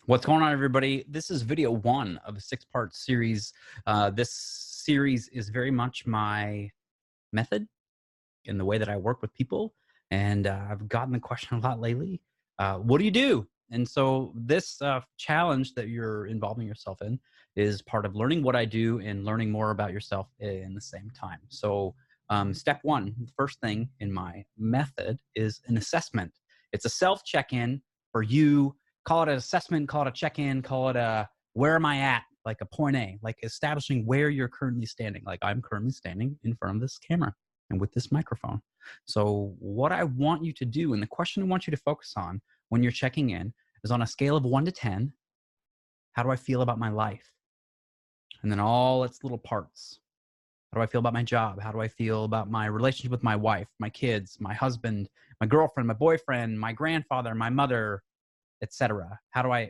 What's going on, everybody? This is video one of a six-part series. This series is very much my method in the way that I work with people. And I've gotten the question a lot lately. What do you do? And so this challenge that you're involving yourself in is part of learning what I do and learning more about yourself in the same time. So step one, the first thing in my method is an assessment. It's a self-check-in for you. Call it an assessment, call it a check-in, call it a where am I at, like a point A, like establishing where you're currently standing. Like I'm currently standing in front of this camera and with this microphone. So what I want you to do, and the question I want you to focus on when you're checking in, is on a scale of 1 to 10, how do I feel about my life? And then all its little parts. How do I feel about my job? How do I feel about my relationship with my wife, my kids, my husband, my girlfriend, my boyfriend, my grandfather, my mother, etc.?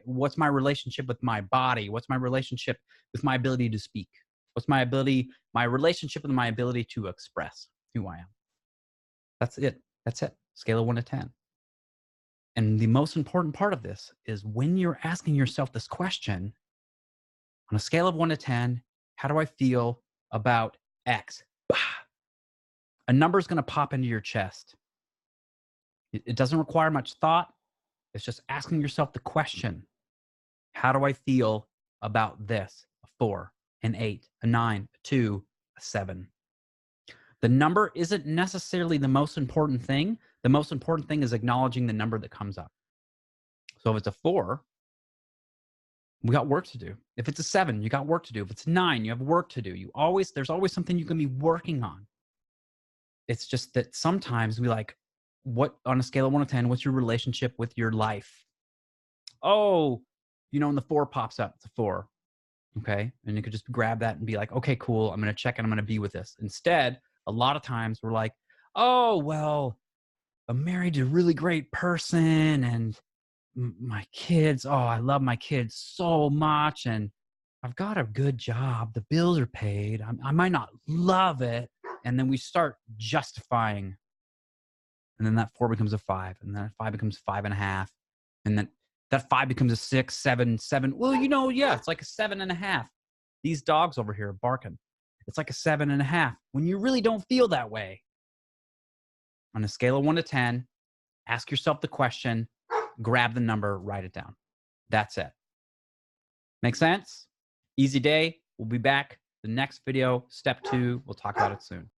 What's my relationship with my body? What's my relationship with my ability to speak? What's my relationship with my ability to express who I am? That's it. That's it. Scale of 1 to 10. And the most important part of this is when you're asking yourself this question, on a scale of 1 to 10, how do I feel about X? A number is going to pop into your chest. It doesn't require much thought. It's just asking yourself the question, how do I feel about this? A 4, an 8, a 9, a 2, a 7. The number isn't necessarily the most important thing. The most important thing is acknowledging the number that comes up. So if it's a 4, we got work to do. If it's a 7, you got work to do. If it's a 9, you have work to do. There's always something you can be working on. It's just that sometimes on a scale of 1 to 10, what's your relationship with your life? Oh, and the 4 pops up. It's a 4. Okay. And you could just grab that and be like, okay, cool. I'm going to check and I'm going to be with this. Instead, a lot of times we're like, oh, well, I'm married to a really great person and my kids, oh, I love my kids so much. And I've got a good job. The bills are paid. I might not love it. And then we start justifying. And then that 4 becomes a 5. And then that 5 becomes 5.5. And then that 5 becomes a 6, 7, 7. Well, yeah, it's like a 7.5. These dogs over here are barking. It's like a 7.5 when you really don't feel that way. On a scale of 1 to 10, ask yourself the question, grab the number, write it down. That's it. Make sense? Easy day. We'll be back. The next video, step 2, we'll talk about it soon.